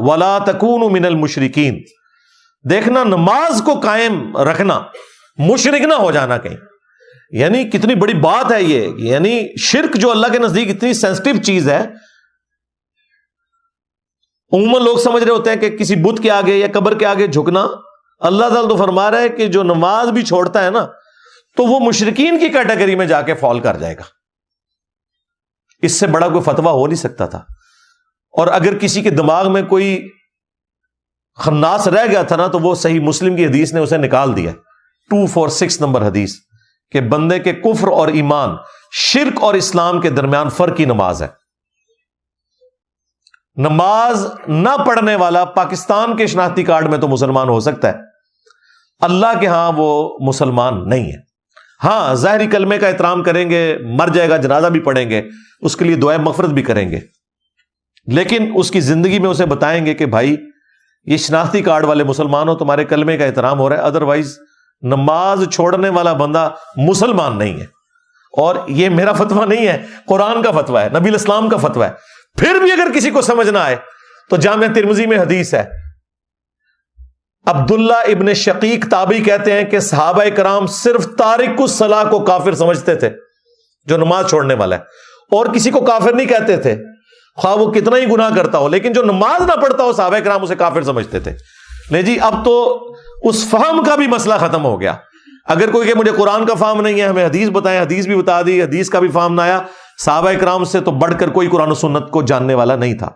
ولا تکونوا من المشرکین، دیکھنا نماز کو قائم رکھنا، مشرک نہ ہو جانا کہیں. یعنی کتنی بڑی بات ہے یہ. یعنی شرک جو اللہ کے نزدیک اتنی سینسٹیو چیز ہے. عموماً لوگ سمجھ رہے ہوتے ہیں کہ کسی بت کے آگے یا قبر کے آگے جھکنا. اللہ تعالیٰ تو فرما رہا ہے کہ جو نماز بھی چھوڑتا ہے نا تو وہ مشرکین کی کیٹیگری میں جا کے فال کر جائے گا. اس سے بڑا کوئی فتویٰ ہو نہیں سکتا تھا. اور اگر کسی کے دماغ میں کوئی خناس رہ گیا تھا نا تو وہ صحیح مسلم کی حدیث نے اسے نکال دیا. 246 نمبر حدیث کہ بندے کے کفر اور ایمان، شرک اور اسلام کے درمیان فرق کی نماز ہے. نماز نہ پڑھنے والا پاکستان کے شناختی کارڈ میں تو مسلمان ہو سکتا ہے، اللہ کے ہاں وہ مسلمان نہیں ہے. ہاں ظاہری کلمے کا احترام کریں گے، مر جائے گا جنازہ بھی پڑھیں گے، اس کے لیے دعائے مغفرت بھی کریں گے، لیکن اس کی زندگی میں اسے بتائیں گے کہ بھائی یہ شناختی کارڈ والے مسلمان ہو، تمہارے کلمے کا احترام ہو رہا ہے، ادروائز نماز چھوڑنے والا بندہ مسلمان نہیں ہے. اور یہ میرا فتویٰ نہیں ہے، قرآن کا فتویٰ ہے، نبی الاسلام کا فتویٰ ہے. پھر بھی اگر کسی کو سمجھ نہ آئے تو جامع ترمذی میں حدیث ہے، عبداللہ ابن شقیق تابعی کہتے ہیں کہ صحابہ کرام صرف تارک الصلاۃ کو کافر سمجھتے تھے، جو نماز چھوڑنے والا ہے، اور کسی کو کافر نہیں کہتے تھے خواہ وہ کتنا ہی گناہ کرتا ہو. لیکن جو نماز نہ پڑھتا ہو صحابہ کرام اسے کافر سمجھتے تھے. نہیں جی، اب تو اس فہم کا بھی مسئلہ ختم ہو گیا. اگر کوئی کہ مجھے قرآن کا فہم نہیں ہے، ہمیں حدیث بتائیں، حدیث بھی بتا دی، حدیث کا بھی فہم نہ آیا. صحابہ کرام سے تو بڑھ کر کوئی قرآن و سنت کو جاننے والا نہیں تھا.